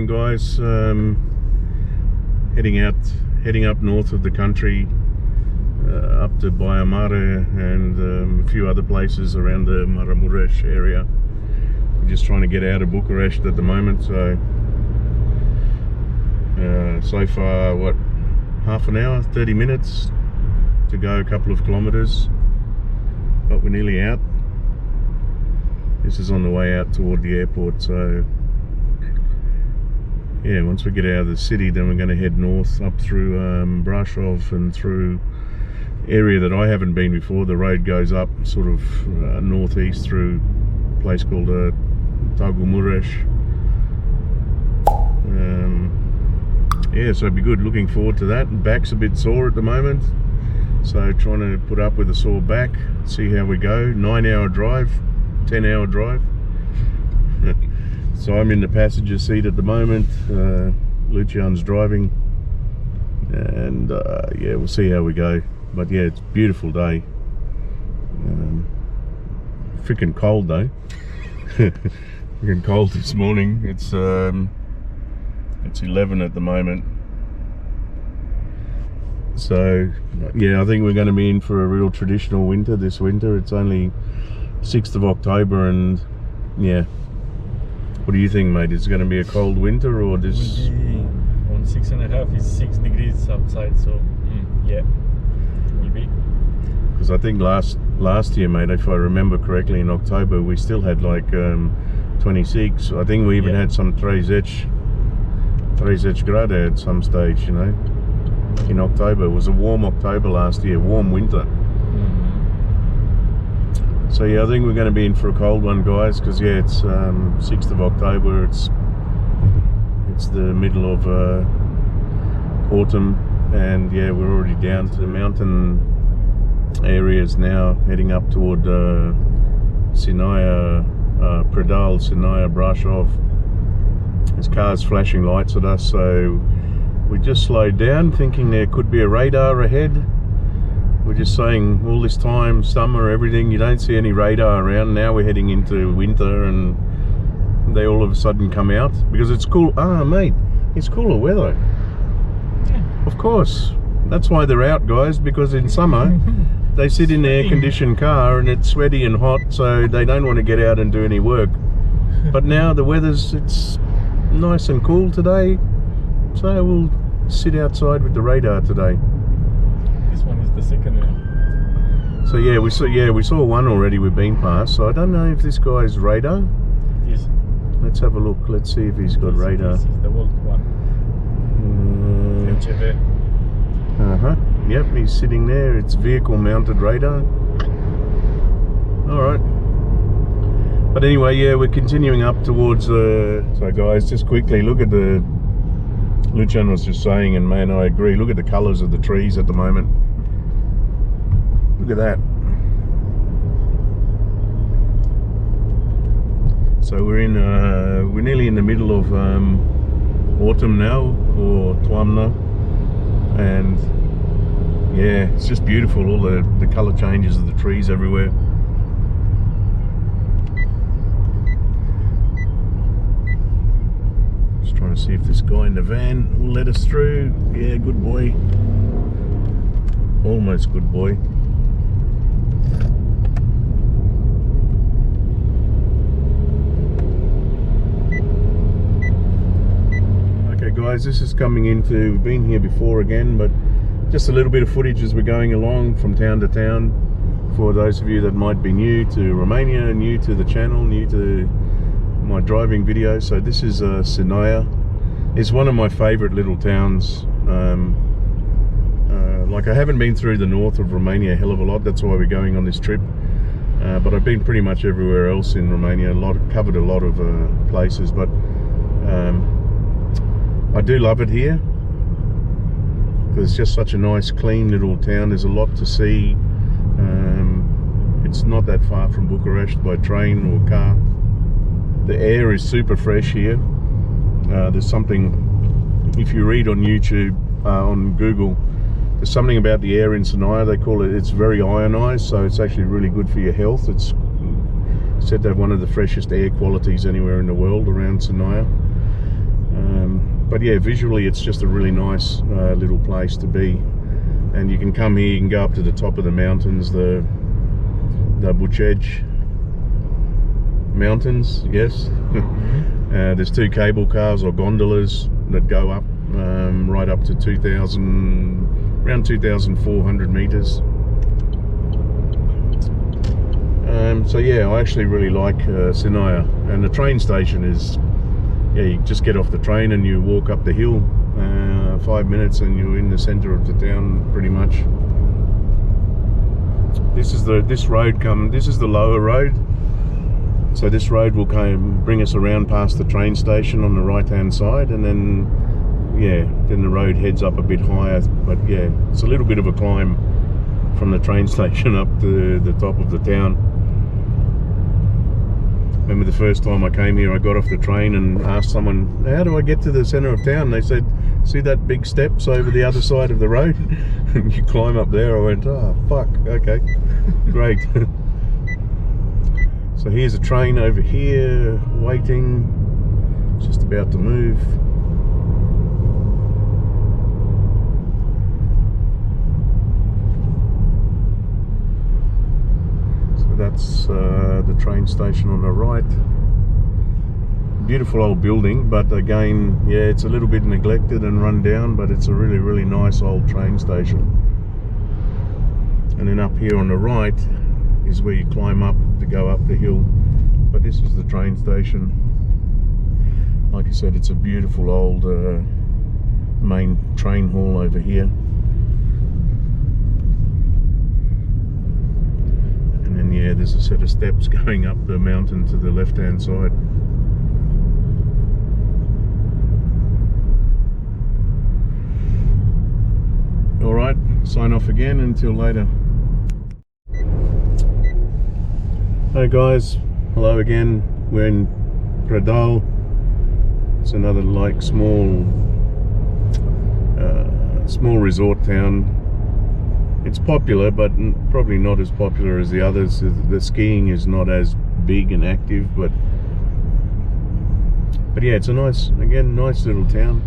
morning, guys. Heading up north of the country, up to Baia Mare and a few other places around the Maramures area. We're just trying to get out of Bucharest at the moment, so so far, what, half an hour, 30 minutes to go, a couple of kilometers, but we're nearly out. This is on the way out toward the airport, so yeah, once we get out of the city, then we're going to head north up through Brasov and through area that I haven't been before. The road goes up sort of northeast through a place called Targu Mures. Yeah, so it'd be good. Looking forward to that. Back's a bit sore at the moment, so trying to put up with a sore back, see how we go. 9-hour drive, 10-hour drive. So I'm in the passenger seat at the moment, Lucian's driving, and yeah, we'll see how we go. But yeah, it's a beautiful day. Freaking cold though. Freaking cold this morning. It's 11 at the moment. So yeah, I think we're going to be in for a real traditional winter this winter. It's only 6th of October, and yeah. What do you think, mate? Is it going to be a cold winter, or this? Will be on 6.5 is 6 degrees outside, so yeah, it will be. Because I think last year, mate, if I remember correctly, in October we still had like 26. I think we even had some 30 grade at some stage, you know, in October. It was a warm October last year, warm winter. So yeah, I think we're going to be in for a cold one, guys, because yeah, it's 6th of October. It's the middle of autumn, and yeah, we're already down to the mountain areas now, heading up toward Sanaya, Pradal, Sanaya, Brasov. There's cars flashing lights at us, so we just slowed down, thinking there could be a radar ahead. We're just saying all this time, summer, everything, you don't see any radar around. Now we're heading into winter and they all of a sudden come out because it's cool. Ah, mate, it's cooler weather. Yeah. Of course. That's why they're out, guys, because in summer they sit in the air-conditioned car and it's sweaty and hot, so they don't want to get out and do any work. But now the it's nice and cool today, so we'll sit outside with the radar today. This one is the second one. So yeah, we saw one already. We've been past. So I don't know if this guy's radar. It is. Let's have a look. Let's see if he's got radar. This is the old one. Yep, he's sitting there. It's vehicle-mounted radar. All right. But anyway, yeah, we're continuing up towards. So guys, just quickly look at the. Lucian was just saying, and man, I agree. Look at the colours of the trees at the moment. Look at that. So we're nearly in the middle of autumn now, or Tuamna, and yeah, it's just beautiful. All the colour changes of the trees everywhere. Trying to see if this guy in the van will let us through. Yeah, good boy. Almost good boy. Okay guys, this is coming into, we've been here before again, but just a little bit of footage as we're going along from town to town. For those of you that might be new to Romania, new to the channel, new to my driving videos. So this is Sanaya. It's one of my favorite little towns. Like, I haven't been through the north of Romania a hell of a lot. That's why we're going on this trip. But I've been pretty much everywhere else in Romania. Covered a lot of places, but I do love it here because it's just such a nice, clean little town. There's a lot to see. It's not that far from Bucharest by train or car. The air is super fresh here. There's something, if you read on YouTube, on Google, there's something about the air in Sanaya. They call it, it's very ionized, so it's actually really good for your health. It's said to have one of the freshest air qualities anywhere in the world around Sanaya. But yeah, visually it's just a really nice little place to be. And you can come here, you can go up to the top of the mountains, the Bucuresti mountains, yes. There's 2 cable cars or gondolas that go up right up to around 2,400 meters. So yeah, I actually really like Sanaya, and the train station is, yeah, you just get off the train and you walk up the hill 5 minutes and you're in the center of the town pretty much. This is the lower road. So this road will bring us around past the train station on the right hand side, and then the road heads up a bit higher. But yeah, it's a little bit of a climb from the train station up to the top of the town. Remember the first time I came here, I got off the train and asked someone, how do I get to the center of town? They said, see that big steps over the other side of the road? And you climb up there. I went, oh fuck, okay, great. So here's a train over here, waiting, just about to move. So that's the train station on the right. Beautiful old building, but again, yeah, it's a little bit neglected and run down, but it's a really, really nice old train station. And then up here on the right is where you climb up to go up the hill, but this is the train station. Like I said, it's a beautiful old main train hall over here, and then yeah, there's a set of steps going up the mountain to the left hand side. Alright, sign off again, until later. Hey guys, hello again. We're in Pradal. It's another like small resort town. It's popular, but probably not as popular as the others. The skiing is not as big and active, but yeah, it's a nice little town.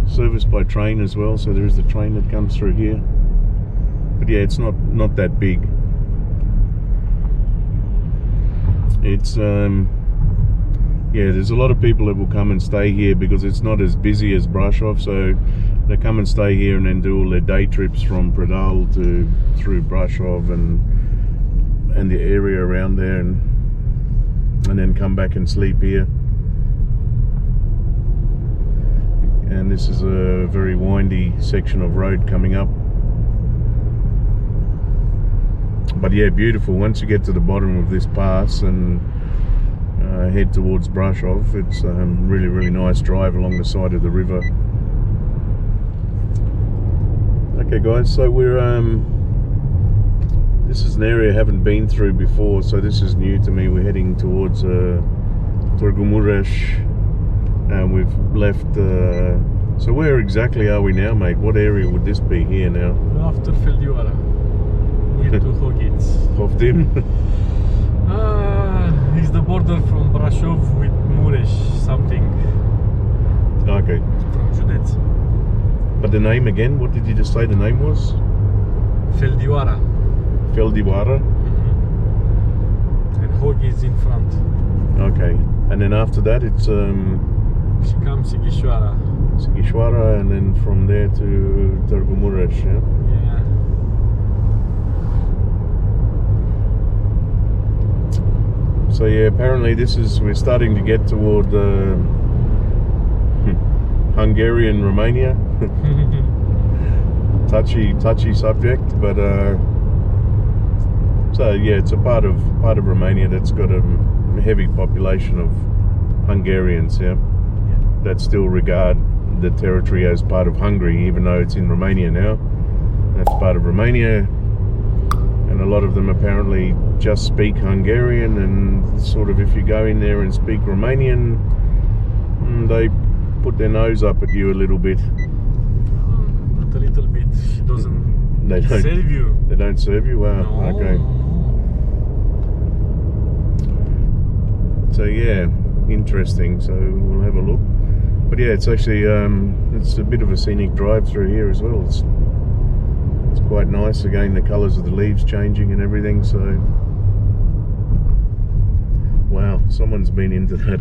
Serviced by train as well, so there is the train that comes through here. But yeah, it's not that big. It's yeah, there's a lot of people that will come and stay here because it's not as busy as Brasov, so they come and stay here and then do all their day trips from Pradal through Brasov and the area around there, and then come back and sleep here. And this is a very windy section of road coming up. But yeah, beautiful. Once you get to the bottom of this pass and head towards Brasov, it's really, really nice drive along the side of the river. Okay guys, so we're this is an area I haven't been through before, so this is new to me. We're heading towards Targu Mures, and we've left so where exactly are we now, mate? What area would this be here now? After Feldioara, near to Hogitz. Hofdim? It's the border from Brasov with Mures something. Okay. From Județ. But the name again, what did you just say the name was? Feldioara. Feldioara? And Hogitz in front. Okay. And then after that it's Și cam Sighisoara. Sighisoara, and then from there to Targu Mures, yeah? Yeah. So yeah, apparently we're starting to get toward Hungarian Romania. touchy subject, but so yeah, it's a part of Romania that's got a heavy population of Hungarians, yeah, that still regard the territory as part of Hungary, even though it's in Romania now. That's part of Romania, and a lot of them apparently just speak Hungarian, and sort of if you go in there and speak Romanian, they put their nose up at you a little bit. Not a little bit. She doesn't serve you. They don't serve you? Wow, no. Okay. So yeah, interesting. So we'll have a look. But yeah, it's actually it's a bit of a scenic drive through here as well. It's quite nice. Again, the colours of the leaves changing and everything. So wow, someone's been into that.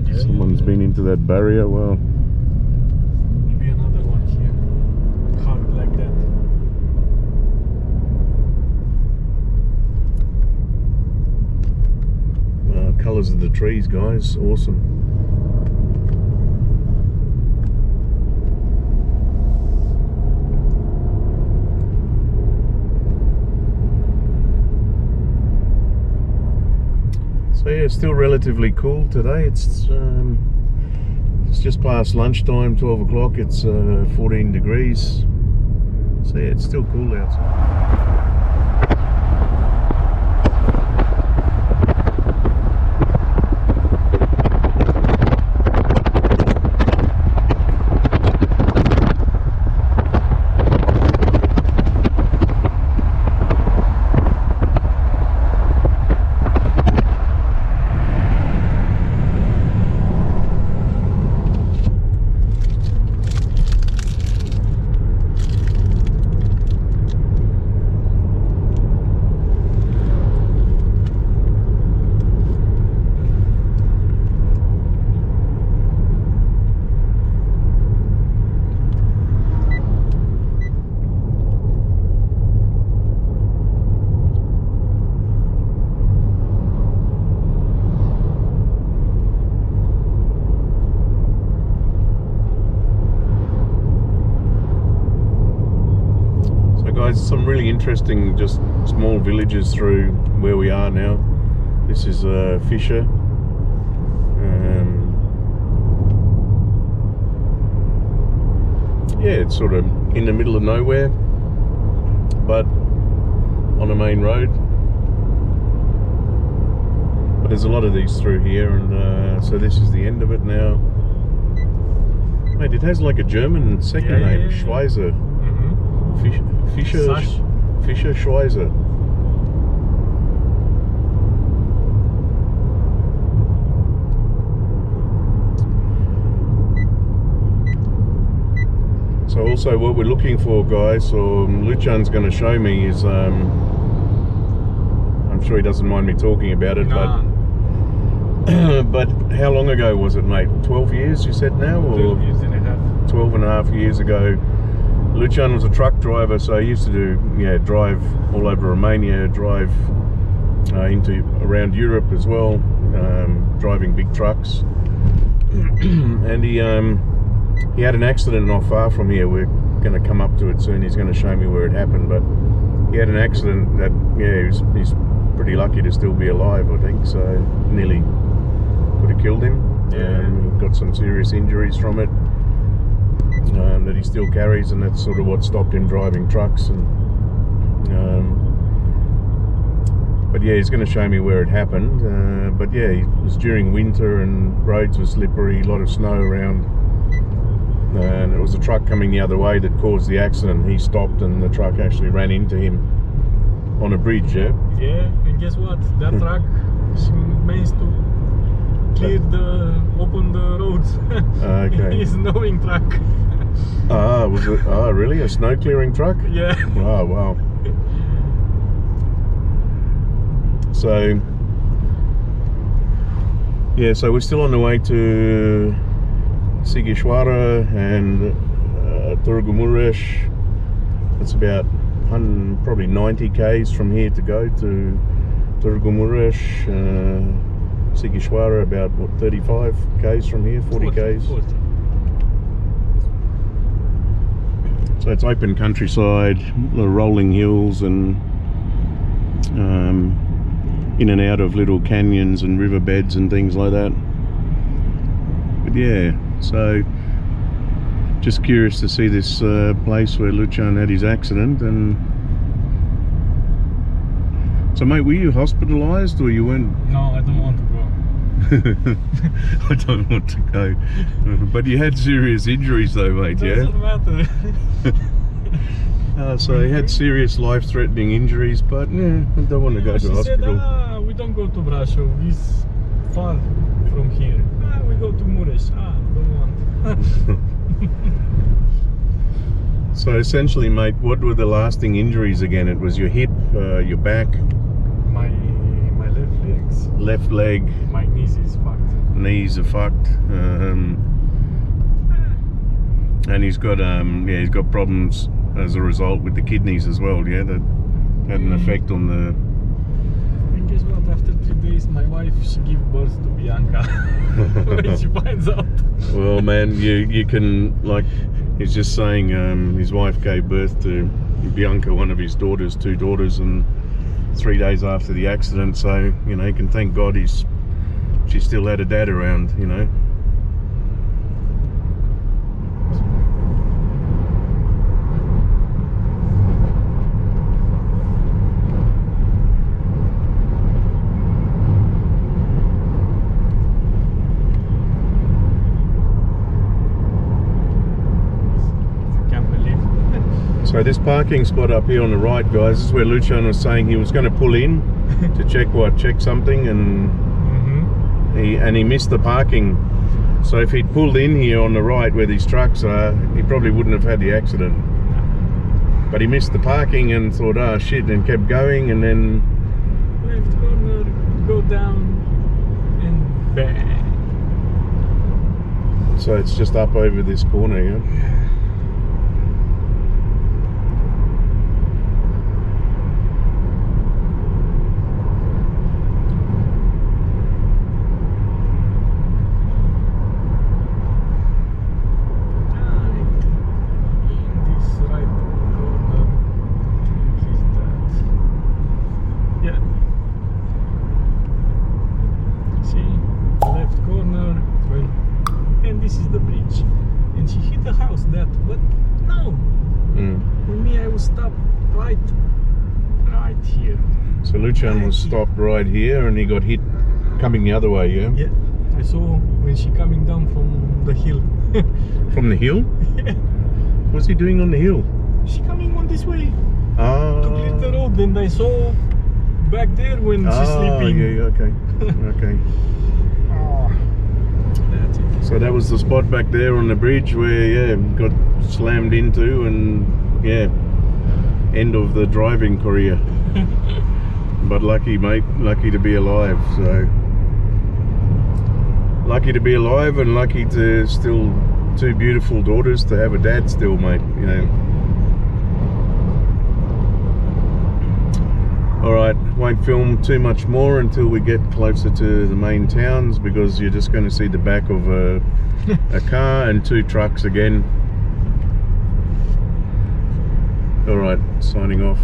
Yeah, Someone's been into that barrier. Wow. Maybe another one here. Hard like that. Colours of the trees, guys, awesome. So yeah, it's still relatively cool today. It's just past lunchtime, 12 o'clock. It's 14 degrees. So yeah, it's still cool outside. Some really interesting, just small villages through where we are now. This is Fisher. Yeah, it's sort of in the middle of nowhere, but on a main road. But there's a lot of these through here, and so this is the end of it now. Mate, it has like a German second name, Schweizer. Fischer Schweizer. So also what we're looking for, guys, or Luchan's going to show me is, I'm sure he doesn't mind me talking about it, nah. but how long ago was it, mate? 12 years you said now? Or 12 years and a half. 12 and a half years ago. Luchan was a truck driver, so he used to do, drive all over Romania, drive around Europe as well, driving big trucks. And he had an accident not far from here. We're going to come up to it soon. He's going to show me where it happened, but he had an accident that, he's pretty lucky to still be alive, I think. So nearly could have killed him. Got some serious injuries from it. That he still carries, and that's sort of what stopped him driving trucks. And but yeah, he's going to show me where it happened. But yeah, it was during winter and roads were slippery, a lot of snow around, and it was a truck coming the other way that caused the accident. He stopped, and the truck actually ran into him on a bridge. Yeah, and guess what? That truck managed to open the roads. Okay. It's snowing truck. Was it? Really? A snow clearing truck? Yeah. Oh, wow. So, yeah, so we're still on the way to Sighisoara and Targu Mures. It's about probably 90 k's from here to go to Targu Mures. Sighisoara about 35 k's from here, 40 k's. 40. So it's open countryside, the rolling hills, and in and out of little canyons and riverbeds and things like that. But yeah, so just curious to see this place where Luchan had his accident. And so, mate, were you hospitalised or you weren't? No, I don't want to go. I don't want to go. But you had serious injuries though, mate, Doesn't matter. So he had serious life-threatening injuries, but yeah, I don't want to go to she hospital. Said, we don't go to Brasov, it's far from here. We go to Mures. Don't want. So essentially, mate, what were the lasting injuries again? It was your hip, your back, My left legs. left leg, My knees is fucked. knees are fucked, and he's got he's got problems as a result with the kidneys as well. Yeah, that had an effect on the. And guess what? After 3 days, my wife, she gave birth to Bianca. When she finds out. Well, man, you can, like, he's just saying his wife gave birth to Bianca, one of his daughters, 2 daughters, and 3 days after the accident. So, you know, you can thank God she still had a dad around, you know. So this parking spot up here on the right, guys, this is where Lucian was saying he was going to pull in to check something, and he missed the parking. So if he'd pulled in here on the right where these trucks are, he probably wouldn't have had the accident. But he missed the parking and thought, oh shit, and kept going, and then Left corner, go down, and bang. So it's just up over this corner, yeah. So Lucian was stopped right here and he got hit coming the other way, yeah? Yeah, I saw when she coming down from the hill. From the hill? Yeah. What's he doing on the hill? She coming on this way to clear the road, and I saw back there when she's sleeping. Yeah, okay. Okay. That's it. So that was the spot back there on the bridge where, yeah, got slammed into, and yeah, end of the driving career. But lucky, mate, lucky to be alive. So lucky to be alive, and lucky to still 2 beautiful daughters to have a dad still, mate, you know. Alright, won't film too much more until we get closer to the main towns, because you're just going to see the back of a car and 2 trucks again. Alright, signing off.